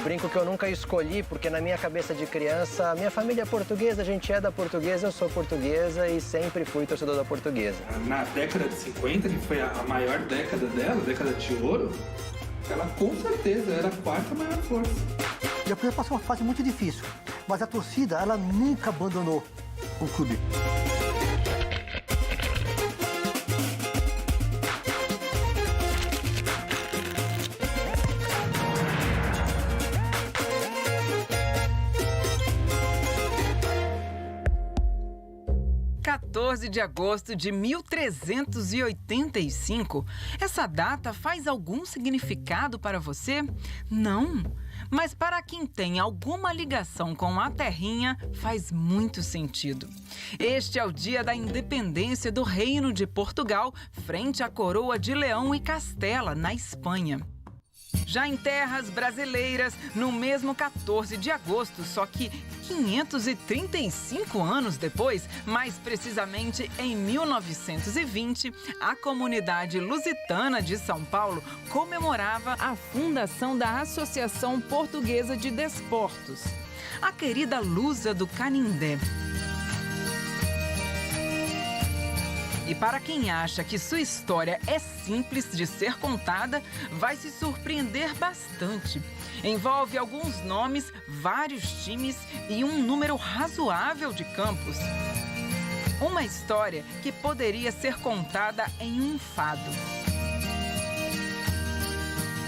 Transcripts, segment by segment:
Brinco que eu nunca escolhi, porque na minha cabeça de criança, a minha família é portuguesa, a gente é da Portuguesa, eu sou portuguesa e sempre fui torcedor da Portuguesa. Na década de 50, que foi a maior década dela, a década de ouro, ela com certeza era a quarta maior força. E a Portuguesa passou uma fase muito difícil, mas a torcida, ela nunca abandonou o clube. De agosto de 1385. Essa data faz algum significado para você? Não. Mas para quem tem alguma ligação com a terrinha, faz muito sentido. Este é o dia da independência do Reino de Portugal frente à coroa de Leão e Castela, na Espanha. Já em terras brasileiras, no mesmo 14 de agosto, só que 535 anos depois, mais precisamente em 1920, a comunidade lusitana de São Paulo comemorava a fundação da Associação Portuguesa de Desportos, a querida Lusa do Canindé. E para quem acha que sua história é simples de ser contada, vai se surpreender bastante. Envolve alguns nomes, vários times e um número razoável de campos. Uma história que poderia ser contada em um fado.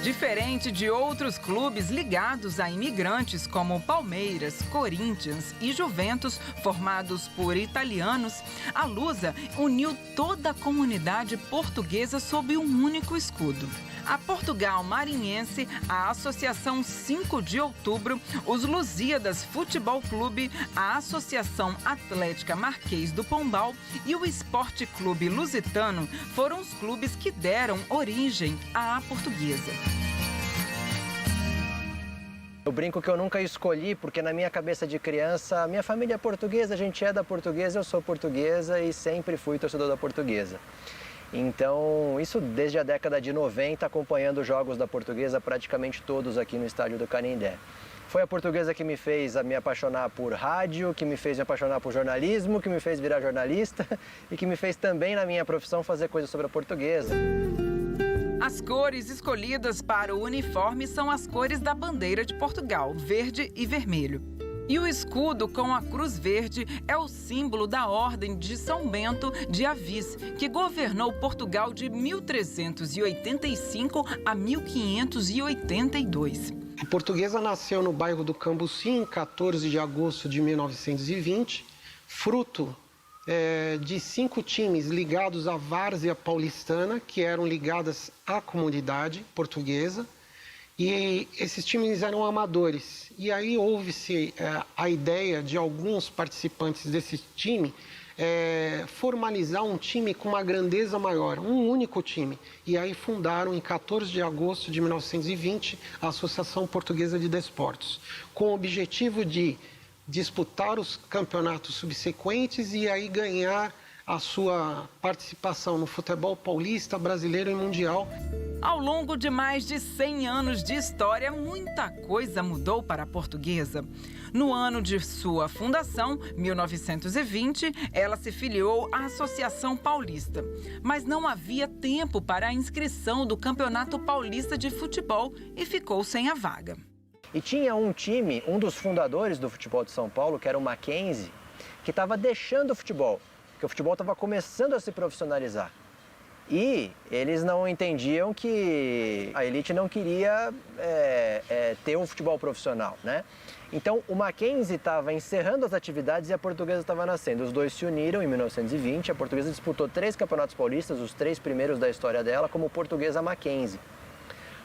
Diferente de outros clubes ligados a imigrantes como Palmeiras, Corinthians e Juventus, formados por italianos, a Lusa uniu toda a comunidade portuguesa sob um único escudo. A Portugal Marinhense, a Associação 5 de Outubro, os Lusíadas Futebol Clube, a Associação Atlética Marquês do Pombal e o Esporte Clube Lusitano foram os clubes que deram origem à Portuguesa. Eu brinco que eu nunca escolhi, porque na minha cabeça de criança, a minha família é portuguesa, a gente é da Portuguesa, eu sou portuguesa e sempre fui torcedor da Portuguesa. Então, isso desde a década de 90, acompanhando os jogos da Portuguesa, praticamente todos aqui no estádio do Canindé. Foi a Portuguesa que me fez me apaixonar por rádio, que me fez me apaixonar por jornalismo, que me fez virar jornalista e que me fez também, na minha profissão, fazer coisas sobre a Portuguesa. As cores escolhidas para o uniforme são as cores da bandeira de Portugal, verde e vermelho. E o escudo com a cruz verde é o símbolo da Ordem de São Bento de Avis, que governou Portugal de 1385 a 1582. A Portuguesa nasceu no bairro do Cambuci, em 14 de agosto de 1920, fruto de 5 times ligados à várzea paulistana, que eram ligadas à comunidade portuguesa, e esses times eram amadores. E aí houve-se a ideia de alguns participantes desse time formalizar um time com uma grandeza maior, um único time. E aí fundaram, em 14 de agosto de 1920, a Associação Portuguesa de Desportos, com o objetivo de disputar os campeonatos subsequentes e aí ganhar a sua participação no futebol paulista, brasileiro e mundial. Ao longo de mais de 100 anos de história, muita coisa mudou para a Portuguesa. No ano de sua fundação, 1920, ela se filiou à Associação Paulista. Mas não havia tempo para a inscrição do Campeonato Paulista de Futebol e ficou sem a vaga. E tinha um time, um dos fundadores do futebol de São Paulo, que era o Mackenzie, que estava deixando o futebol, porque o futebol estava começando a se profissionalizar. E eles não entendiam que a elite não queria ter um futebol profissional, né? Então o Mackenzie estava encerrando as atividades e a Portuguesa estava nascendo. Os dois se uniram em 1920, a Portuguesa disputou 3 campeonatos paulistas, os 3 primeiros da história dela, como Portuguesa Mackenzie.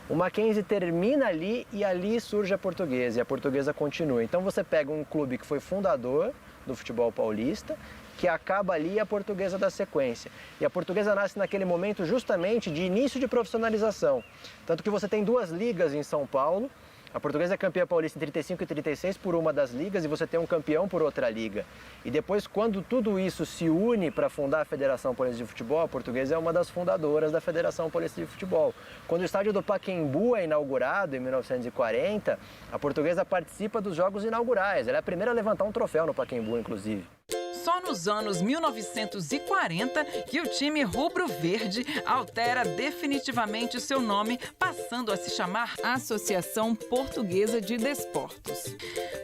O Mackenzie termina ali e ali surge a Portuguesa e a Portuguesa continua. Então você pega um clube que foi fundador do futebol paulista, que acaba ali, a Portuguesa da sequência. E a Portuguesa nasce naquele momento justamente de início de profissionalização. Tanto que você tem 2 ligas em São Paulo, A Portuguesa é campeã paulista em 35 e 36 por uma das ligas e você tem um campeão por outra liga. E depois, quando tudo isso se une para fundar a Federação Paulista de Futebol, a Portuguesa é uma das fundadoras da Federação Paulista de Futebol. Quando o estádio do Pacaembu é inaugurado, em 1940, a Portuguesa participa dos jogos inaugurais. Ela é a primeira a levantar um troféu no Pacaembu, inclusive. Só nos anos 1940 que o time rubro-verde altera definitivamente seu nome, passando a se chamar Associação Portuguesa de Desportos.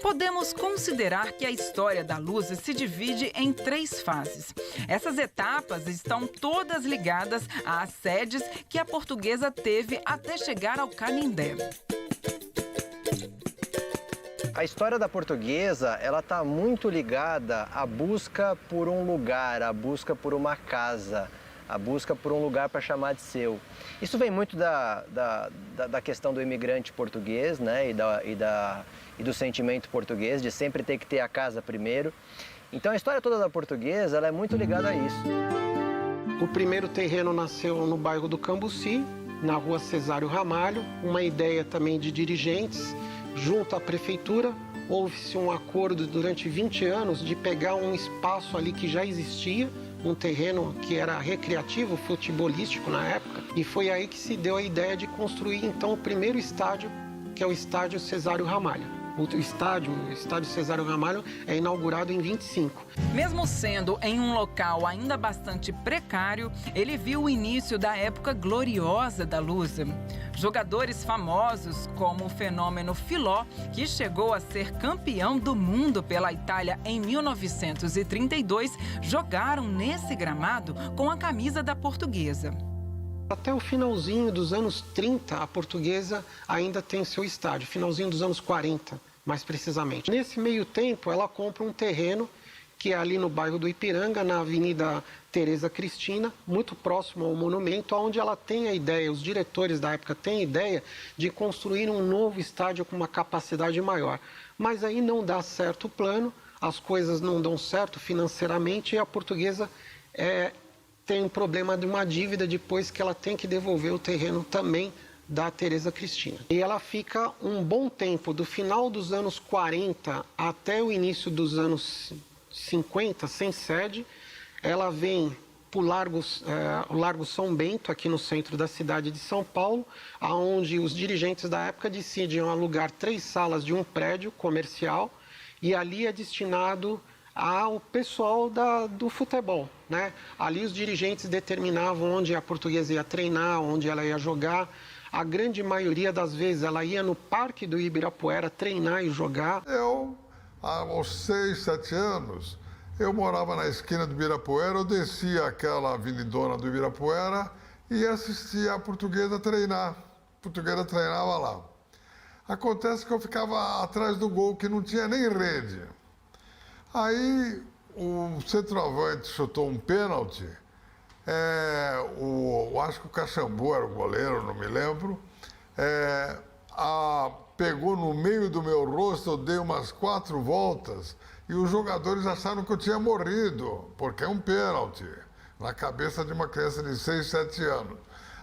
Podemos considerar que a história da Lusa se divide em 3 fases. Essas etapas estão todas ligadas às sedes que a Portuguesa teve até chegar ao Canindé. A história da Portuguesa, ela está muito ligada à busca por um lugar, à busca por uma casa, à busca por um lugar para chamar de seu. Isso vem muito da questão do imigrante português, né, e do sentimento português, de sempre ter que ter a casa primeiro. Então a história toda da Portuguesa, ela é muito ligada a isso. O primeiro terreno nasceu no bairro do Cambuci, na rua Cesário Ramalho, uma ideia também de dirigentes. Junto à prefeitura, houve-se um acordo durante 20 anos de pegar um espaço ali que já existia, um terreno que era recreativo, futebolístico na época, e foi aí que se deu a ideia de construir então o primeiro estádio, que é o estádio Cesário Ramalho. O estádio Cesário Ramalho é inaugurado em 25. Mesmo sendo em um local ainda bastante precário, ele viu o início da época gloriosa da Lusa. Jogadores famosos como o fenômeno Filó, que chegou a ser campeão do mundo pela Itália em 1932, jogaram nesse gramado com a camisa da Portuguesa. Até o finalzinho dos anos 30, a Portuguesa ainda tem seu estádio, finalzinho dos anos 40, mais precisamente. Nesse meio tempo, ela compra um terreno que é ali no bairro do Ipiranga, na Avenida Tereza Cristina, muito próximo ao monumento, onde ela tem a ideia, os diretores da época têm a ideia de construir um novo estádio com uma capacidade maior. Mas aí não dá certo o plano, as coisas não dão certo financeiramente e a Portuguesa tem um problema de uma dívida depois que ela tem que devolver o terreno também da Tereza Cristina. E ela fica um bom tempo, do final dos anos 40 até o início dos anos 50, sem sede. Ela vem para o Largo São Bento, aqui no centro da cidade de São Paulo, onde os dirigentes da época decidem alugar 3 salas de um prédio comercial e ali é destinado ao pessoal do futebol, né? Ali os dirigentes determinavam onde a Portuguesa ia treinar, onde ela ia jogar. A grande maioria das vezes ela ia no Parque do Ibirapuera treinar e jogar. Eu, aos 6, 7 anos, eu morava na esquina do Ibirapuera, eu descia aquela avenidona do Ibirapuera e assistia a Portuguesa treinar. A Portuguesa treinava lá. Acontece que eu ficava atrás do gol, que não tinha nem rede. Aí o centroavante chutou um pênalti, acho que o Caxambu era o goleiro, não me lembro, pegou no meio do meu rosto, eu dei umas 4 voltas e os jogadores acharam que eu tinha morrido, porque é um pênalti na cabeça de uma criança de 6, 7 anos.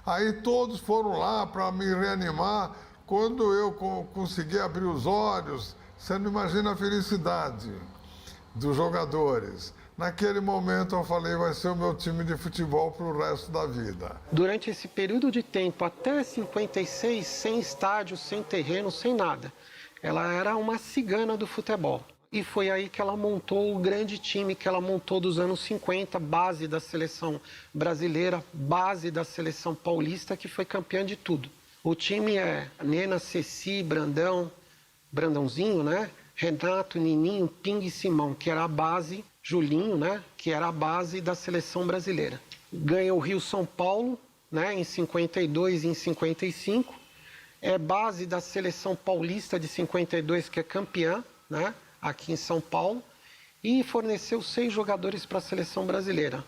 Aí todos foram lá para me reanimar. Quando eu consegui abrir os olhos, você não imagina a felicidade dos jogadores. Naquele momento eu falei, vai ser o meu time de futebol para o resto da vida. Durante esse período de tempo, até 56, sem estádio, sem terreno, sem nada. Ela era uma cigana do futebol. E foi aí que ela montou o grande time que ela montou dos anos 50, base da seleção brasileira, base da seleção paulista, que foi campeã de tudo. O time é Nena, Ceci, Brandãozinho, né? Renato, Nininho, Ping e Simão, que era a base, Julinho, né, que era a base da seleção brasileira. Ganha o Rio São Paulo, né, em 52 e em 55. É base da seleção paulista de 52, que é campeã, né, aqui em São Paulo. E forneceu 6 jogadores para a seleção brasileira,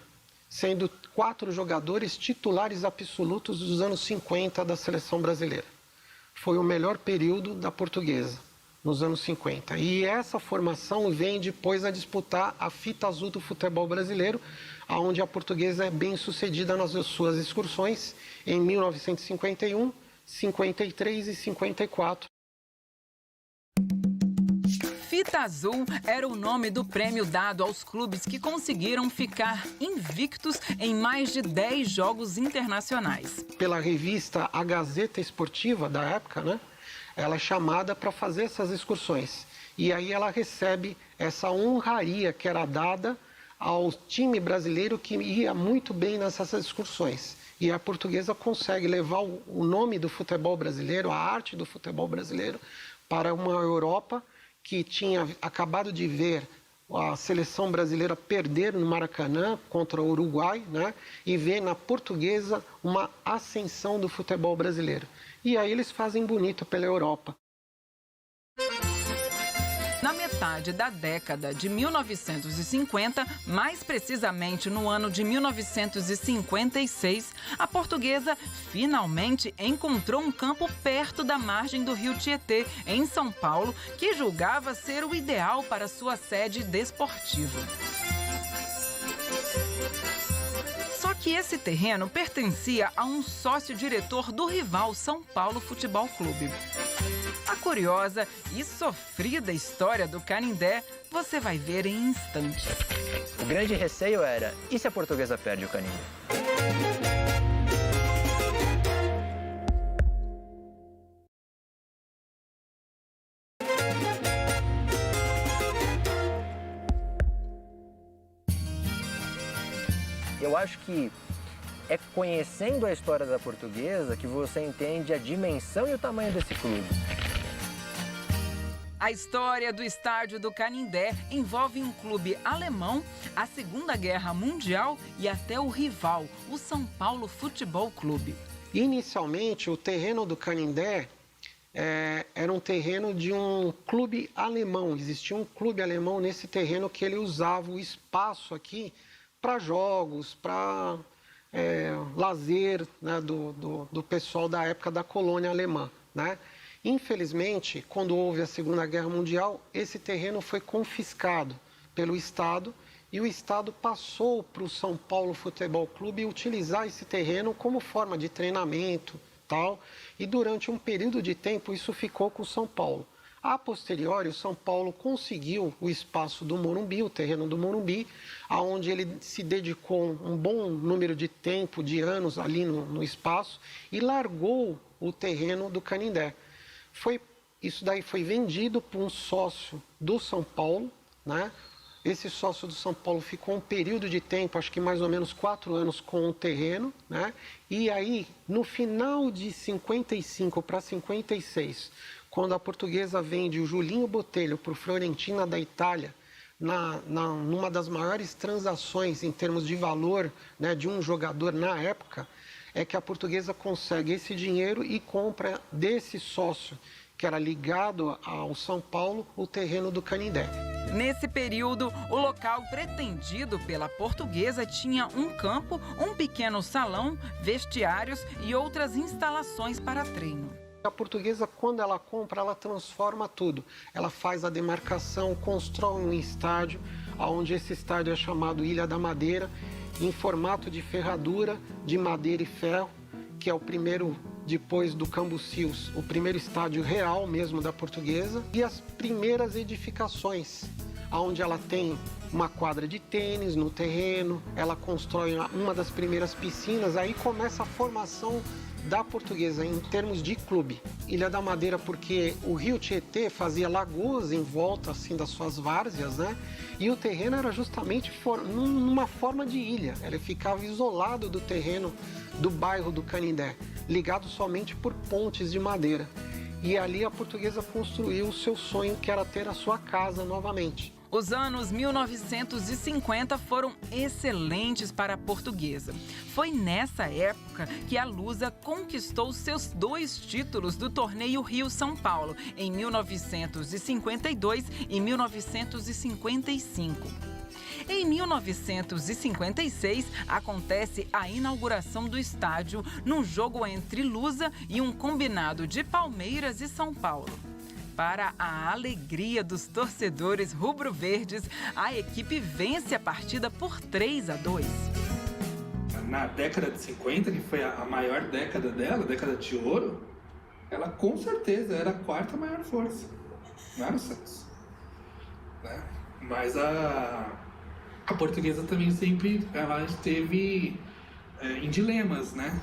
sendo 4 jogadores titulares absolutos dos anos 50 da seleção brasileira. Foi o melhor período da Portuguesa, nos anos 50. E essa formação vem depois a disputar a fita azul do futebol brasileiro, onde a Portuguesa é bem sucedida nas suas excursões em 1951, 53 e 54. Fita Azul era o nome do prêmio dado aos clubes que conseguiram ficar invictos em mais de 10 jogos internacionais. Pela revista A Gazeta Esportiva da época, né? Ela é chamada para fazer essas excursões. E aí ela recebe essa honraria que era dada ao time brasileiro que ia muito bem nessas excursões. E a Portuguesa consegue levar o nome do futebol brasileiro, a arte do futebol brasileiro, para uma Europa que tinha acabado de ver a seleção brasileira perder no Maracanã contra o Uruguai, né? E ver na Portuguesa uma ascensão do futebol brasileiro. E aí eles fazem bonito pela Europa. Na metade da década de 1950, mais precisamente no ano de 1956, a Portuguesa finalmente encontrou um campo perto da margem do rio Tietê, em São Paulo, que julgava ser o ideal para sua sede desportiva. Só que esse terreno pertencia a um sócio-diretor do rival São Paulo Futebol Clube. A curiosa e sofrida história do Canindé você vai ver em instantes. O grande receio era, e se a Portuguesa perde o Canindé? Eu acho que é conhecendo a história da Portuguesa que você entende a dimensão e o tamanho desse clube. A história do estádio do Canindé envolve um clube alemão, a Segunda Guerra Mundial e até o rival, o São Paulo Futebol Clube. Inicialmente, o terreno do Canindé era um terreno de um clube alemão. Existia um clube alemão nesse terreno que ele usava o espaço aqui para jogos, para lazer, né, do pessoal da época da colônia alemã, né? Infelizmente, quando houve a Segunda Guerra Mundial, esse terreno foi confiscado pelo Estado e o Estado passou para o São Paulo Futebol Clube utilizar esse terreno como forma de treinamento, tal. E durante um período de tempo isso ficou com o São Paulo. A posteriori, o São Paulo conseguiu o espaço do Morumbi, o terreno do Morumbi, aonde ele se dedicou um bom número de tempo, de anos ali no espaço e largou o terreno do Canindé. Isso daí foi vendido por um sócio do São Paulo, né? Esse sócio do São Paulo ficou um período de tempo, acho que mais ou menos 4 anos com o terreno, né? E aí, no final de 55 para 56, quando a Portuguesa vende o Julinho Botelho para o Fiorentina da Itália, numa das maiores transações em termos de valor, né, de um jogador na época, é que a Portuguesa consegue esse dinheiro e compra desse sócio, que era ligado ao São Paulo, o terreno do Canindé. Nesse período, o local pretendido pela Portuguesa tinha um campo, um pequeno salão, vestiários e outras instalações para treino. A Portuguesa, quando ela compra, ela transforma tudo. Ela faz a demarcação, constrói um estádio, onde esse estádio é chamado Ilha da Madeira, em formato de ferradura, de madeira e ferro, que é o primeiro, depois do Cambucios, o primeiro estádio real mesmo da Portuguesa, e as primeiras edificações, onde ela tem uma quadra de tênis no terreno, ela constrói uma das primeiras piscinas, aí começa a formação da Portuguesa em termos de clube. Ilha da Madeira porque o rio Tietê fazia lagoas em volta assim das suas várzeas, né? E o terreno era justamente numa forma de ilha. Ele ficava isolado do terreno do bairro do Canindé, ligado somente por pontes de madeira. E ali a Portuguesa construiu o seu sonho, que era ter a sua casa novamente. Os anos 1950 foram excelentes para a Portuguesa. Foi nessa época que a Lusa conquistou seus 2 títulos do torneio Rio-São Paulo, em 1952 e 1955. Em 1956, acontece a inauguração do estádio num jogo entre Lusa e um combinado de Palmeiras e São Paulo. Para a alegria dos torcedores rubro-verdes, a equipe vence a partida por 3-2. Na década de 50, que foi a maior década dela, a década de ouro, ela com certeza era a 4ª maior força. Não era o Santos. né? Mas a Portuguesa também sempre ela esteve em dilemas, né?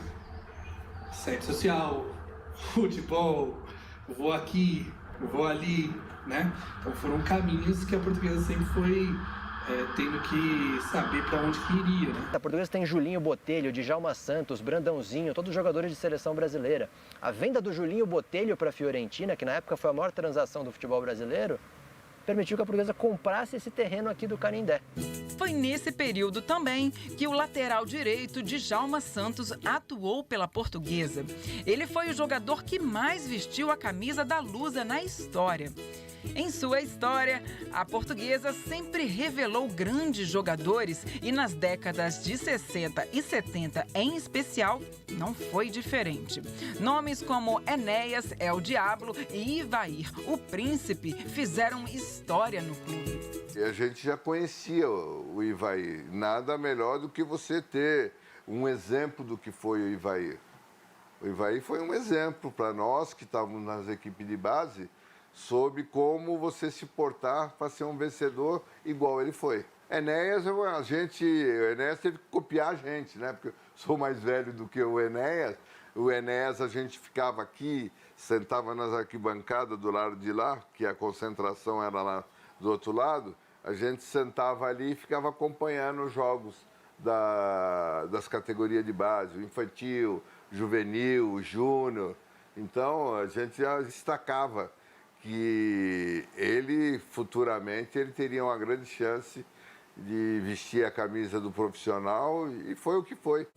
Sede social, futebol, vou aqui, vou ali, né? Então foram caminhos que a Portuguesa sempre foi tendo que saber para onde que iria, né? A Portuguesa tem Julinho Botelho, Djalma Santos, Brandãozinho, todos jogadores de seleção brasileira. A venda do Julinho Botelho para a Fiorentina, que na época foi a maior transação do futebol brasileiro, permitiu que a Portuguesa comprasse esse terreno aqui do Canindé. Foi nesse período também que o lateral direito Djalma Santos atuou pela Portuguesa. Ele foi o jogador que mais vestiu a camisa da Lusa na história. Em sua história, a Portuguesa sempre revelou grandes jogadores e nas décadas de 60 e 70 em especial, não foi diferente. Nomes como Enéas, El Diablo e Ivair, o Príncipe, fizeram história no clube. E a gente já conhecia o Ivair. Nada melhor do que você ter um exemplo do que foi o Ivair. O Ivair foi um exemplo para nós que estávamos nas equipes de base, sobre como você se portar para ser um vencedor igual ele foi. Enéas, o Enéas teve que copiar a gente, né? Porque eu sou mais velho do que o Enéas. O Enéas, a gente ficava aqui, sentava nas arquibancadas do lado de lá, que a concentração era lá do outro lado. A gente sentava ali e ficava acompanhando os jogos das categorias de base, o infantil, juvenil, o júnior. Então, a gente já destacava que ele, futuramente, ele teria uma grande chance de vestir a camisa do profissional e foi o que foi.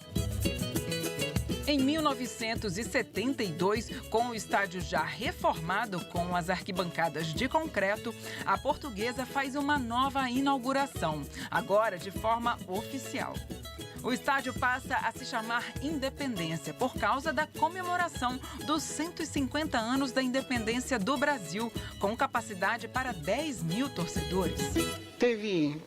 Em 1972, com o estádio já reformado com as arquibancadas de concreto, a Portuguesa faz uma nova inauguração, agora de forma oficial. O estádio passa a se chamar Independência por causa da comemoração dos 150 anos da independência do Brasil, com capacidade para 10 mil torcedores. Teve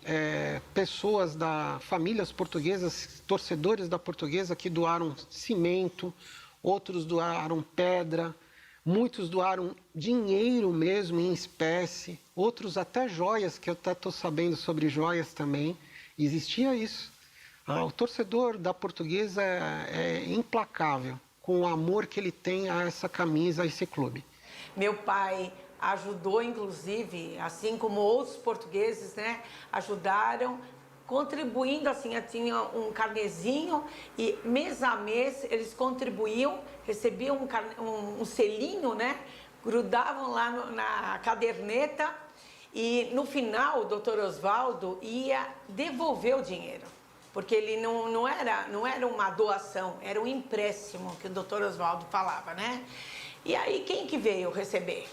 pessoas famílias portuguesas, torcedores da Portuguesa, que doaram cimento, outros doaram pedra, muitos doaram dinheiro mesmo em espécie, outros até joias, que eu até estou sabendo sobre joias também. Existia isso. O torcedor da Portuguesa é implacável com o amor que ele tem a essa camisa, a esse clube. Meu pai ajudou, inclusive, assim como outros portugueses, né, ajudaram, contribuindo, assim, tinha um carnezinho e mês a mês eles contribuíam, recebiam um selinho, né, grudavam lá na caderneta e no final o doutor Oswaldo ia devolver o dinheiro. Porque ele não era uma doação, era um empréstimo que o doutor Oswaldo falava, né? E aí, quem que veio receber?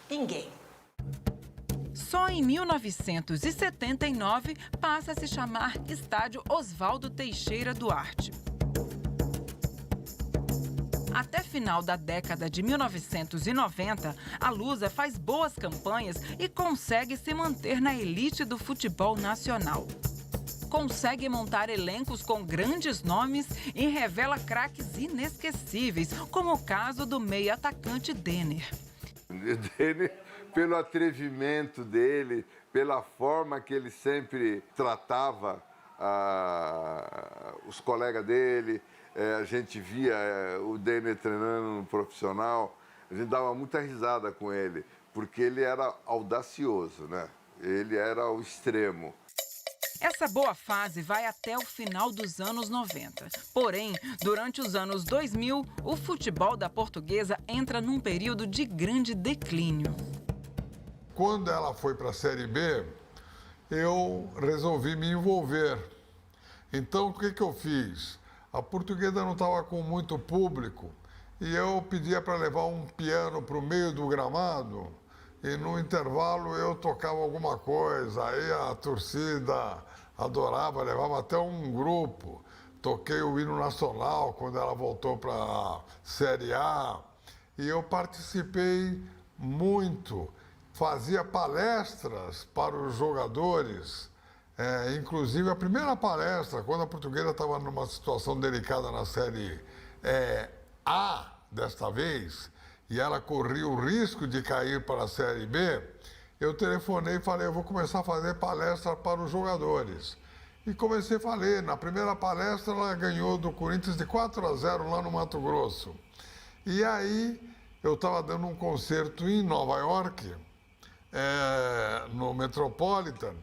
Ninguém. Só em 1979 passa a se chamar Estádio Oswaldo Teixeira Duarte. Até final da década de 1990, a Lusa faz boas campanhas e consegue se manter na elite do futebol nacional. Consegue montar elencos com grandes nomes e revela craques inesquecíveis, como o caso do meio-atacante Denner. Denner, pelo atrevimento dele, pela forma que ele sempre tratava os colegas dele, a gente via o Denner treinando no profissional, a gente dava muita risada com ele, porque ele era audacioso, né? Ele era o extremo. Essa boa fase vai até o final dos anos 90. Porém, durante os anos 2000, o futebol da Portuguesa entra num período de grande declínio. Quando ela foi para a Série B, eu resolvi me envolver. Então, o que eu fiz? A Portuguesa não estava com muito público e eu pedia para levar um piano para o meio do gramado e no intervalo eu tocava alguma coisa. Aí a torcida adorava, levava até um grupo. Toquei o hino nacional quando ela voltou para a Série A e eu participei muito. Fazia palestras para os jogadores, inclusive a primeira palestra, quando a Portuguesa estava numa situação delicada na Série A desta vez, e ela corria o risco de cair para a Série B, eu telefonei e falei, eu vou começar a fazer palestra para os jogadores. E comecei a falar, na primeira palestra ela ganhou do Corinthians de 4-0 lá no Mato Grosso. E aí eu estava dando um concerto em Nova York, no Metropolitan,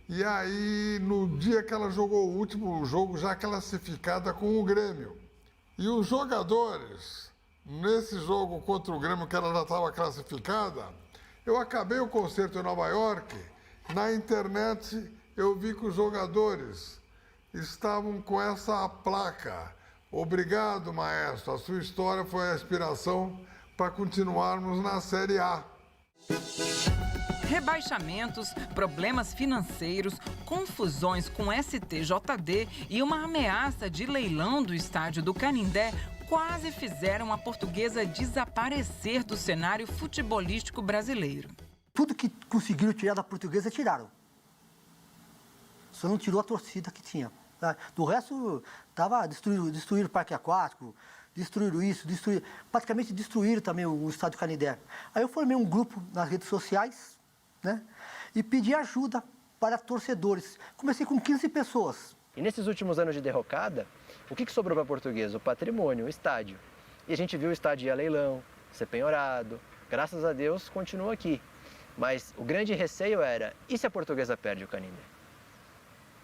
e aí no dia que ela jogou o último jogo, já classificada com o Grêmio. E os jogadores, nesse jogo contra o Grêmio, que ela já estava classificada, eu acabei o concerto em Nova York, na internet eu vi que os jogadores estavam com essa placa. Obrigado, maestro, a sua história foi a inspiração para continuarmos na Série A. Rebaixamentos, problemas financeiros, confusões com STJD e uma ameaça de leilão do estádio do Canindé quase fizeram a Portuguesa desaparecer do cenário futebolístico brasileiro. Tudo que conseguiram tirar da Portuguesa, tiraram. Só não tirou a torcida que tinha. Tá? Do resto, destruíram o parque aquático, destruíram isso, praticamente destruíram também o estádio Canindé. Aí eu formei um grupo nas redes sociais, né? E pedi ajuda para torcedores. Comecei com 15 pessoas. E nesses últimos anos de derrocada, o que sobrou para a Portuguesa? O patrimônio, o estádio. E a gente viu o estádio ir a leilão, ser penhorado. Graças a Deus, continua aqui. Mas o grande receio era, e se a Portuguesa perde o Canindé?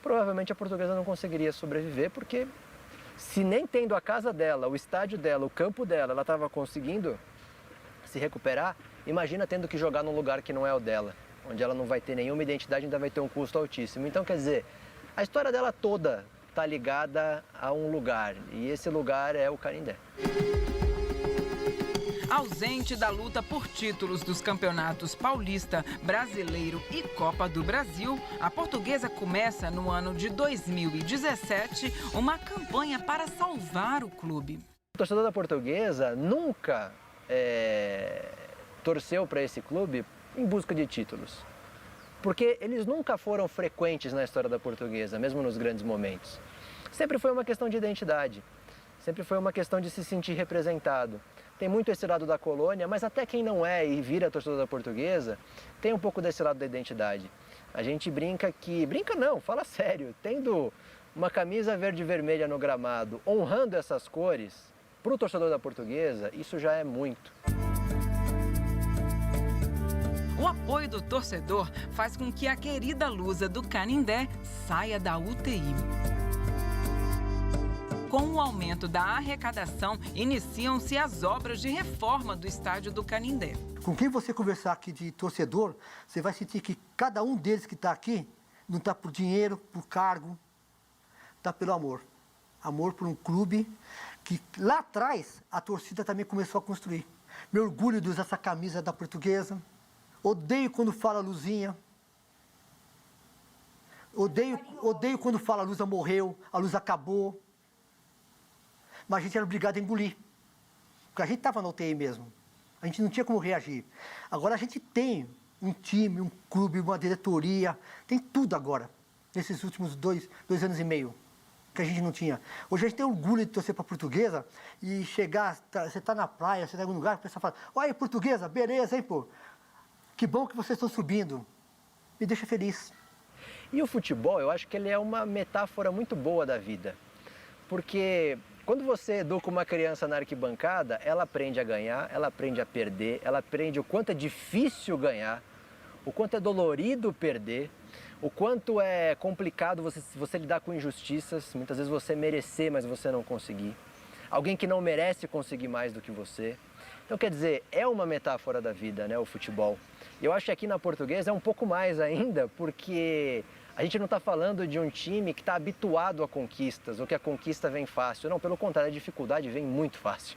Provavelmente a Portuguesa não conseguiria sobreviver, porque se nem tendo a casa dela, o estádio dela, o campo dela, ela estava conseguindo se recuperar, imagina tendo que jogar num lugar que não é o dela, onde ela não vai ter nenhuma identidade, ainda vai ter um custo altíssimo. Então, quer dizer, a história dela toda está ligada a um lugar, e esse lugar é o Canindé. Ausente da luta por títulos dos campeonatos Paulista, Brasileiro e Copa do Brasil, a Portuguesa começa no ano de 2017 uma campanha para salvar o clube. O torcedor da Portuguesa nunca torceu para esse clube em busca de títulos, porque eles nunca foram frequentes na história da Portuguesa, mesmo nos grandes momentos. Sempre foi uma questão de identidade, sempre foi uma questão de se sentir representado. Tem muito esse lado da colônia, mas até quem não é e vira torcedor da Portuguesa, tem um pouco desse lado da identidade. A gente brinca que... Brinca não, fala sério. Tendo uma camisa verde e vermelha no gramado, honrando essas cores, para o torcedor da Portuguesa, isso já é muito. O apoio do torcedor faz com que a querida Lusa do Canindé saia da UTI. Com o aumento da arrecadação, iniciam-se as obras de reforma do estádio do Canindé. Com quem você conversar aqui de torcedor, você vai sentir que cada um deles que está aqui não está por dinheiro, por cargo, está pelo amor. Amor por um clube que lá atrás a torcida também começou a construir. Me orgulho de usar essa camisa da Portuguesa. Odeio quando fala Luzinha. Odeio quando fala a Lusa morreu, a Lusa acabou. Mas a gente era obrigado a engolir, porque a gente estava na UTI mesmo, a gente não tinha como reagir. Agora a gente tem um time, um clube, uma diretoria, tem tudo agora, nesses últimos dois anos e meio, que a gente não tinha. Hoje a gente tem orgulho de torcer para a Portuguesa e chegar, você está na praia, você está em algum lugar, o pessoal fala, olha, Portuguesa, beleza, hein, pô? Que bom que vocês estão subindo, me deixa feliz. E o futebol, eu acho que ele é uma metáfora muito boa da vida, porque... Quando você educa uma criança na arquibancada, ela aprende a ganhar, ela aprende a perder, ela aprende o quanto é difícil ganhar, o quanto é dolorido perder, o quanto é complicado você lidar com injustiças, muitas vezes você merecer, mas você não conseguir. Alguém que não merece conseguir mais do que você. Então, quer dizer, é uma metáfora da vida, né, o futebol. E eu acho que aqui na Portuguesa é um pouco mais ainda, porque... A gente não está falando de um time que está habituado a conquistas, ou que a conquista vem fácil. Não, pelo contrário, a dificuldade vem muito fácil.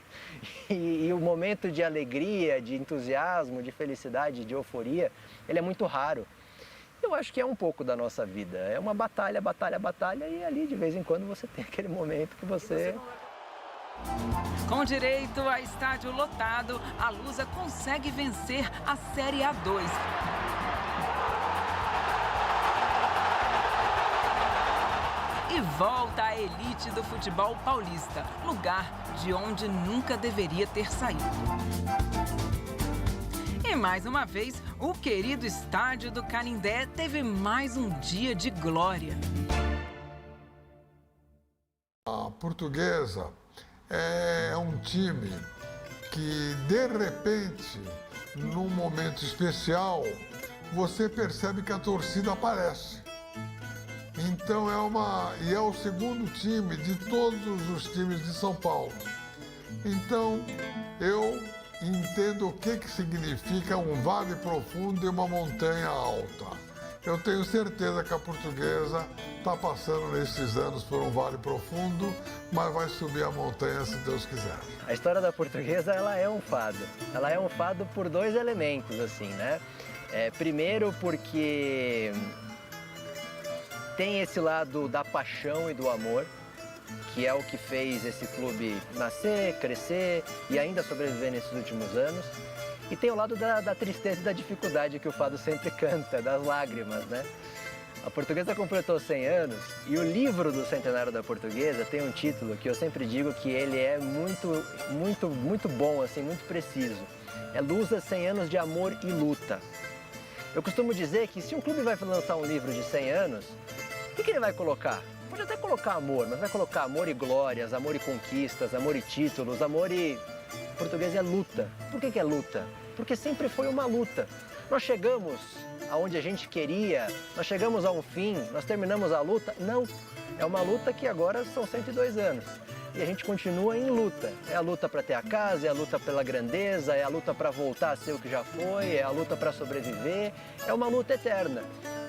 E o momento de alegria, de entusiasmo, de felicidade, de euforia, ele é muito raro. Eu acho que é um pouco da nossa vida. É uma batalha, batalha, batalha, e ali de vez em quando você tem aquele momento que você... Com direito a estádio lotado, a Lusa consegue vencer a Série A2. E volta à elite do futebol paulista, lugar de onde nunca deveria ter saído. E mais uma vez, o querido estádio do Canindé teve mais um dia de glória. A Portuguesa é um time que, de repente, num momento especial, você percebe que a torcida aparece. Então é o segundo time de todos os times de São Paulo. Então eu entendo o que significa um vale profundo e uma montanha alta. Eu tenho certeza que a Portuguesa está passando nesses anos por um vale profundo, mas vai subir a montanha se Deus quiser. A história da Portuguesa, ela é um fado. Ela é um fado por dois elementos, assim, né? Primeiro porque tem esse lado da paixão e do amor, que é o que fez esse clube nascer, crescer e ainda sobreviver nesses últimos anos. E tem o lado da tristeza e da dificuldade que o fado sempre canta, das lágrimas, né? A Portuguesa completou 100 anos e o livro do centenário da Portuguesa tem um título que eu sempre digo que ele é muito bom, assim, muito preciso. É Lusa, 100 anos de amor e luta. Eu costumo dizer que se um clube vai lançar um livro de 100 anos, o que ele vai colocar? Pode até colocar amor, mas vai colocar amor e glórias, amor e conquistas, amor e títulos, amor e... Português é luta. Por que é luta? Porque sempre foi uma luta. Nós chegamos aonde a gente queria, nós chegamos a um fim, nós terminamos a luta? Não. É uma luta que agora são 102 anos. E a gente continua em luta. É a luta para ter a casa, é a luta pela grandeza, é a luta para voltar a ser o que já foi, é a luta para sobreviver. É uma luta eterna.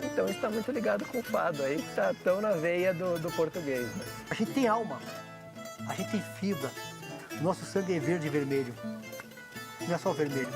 Então isso está muito ligado com o fado aí, que está tão na veia do português, né? A gente tem alma, a gente tem fibra. Nosso sangue é verde e vermelho. Não é só o vermelho.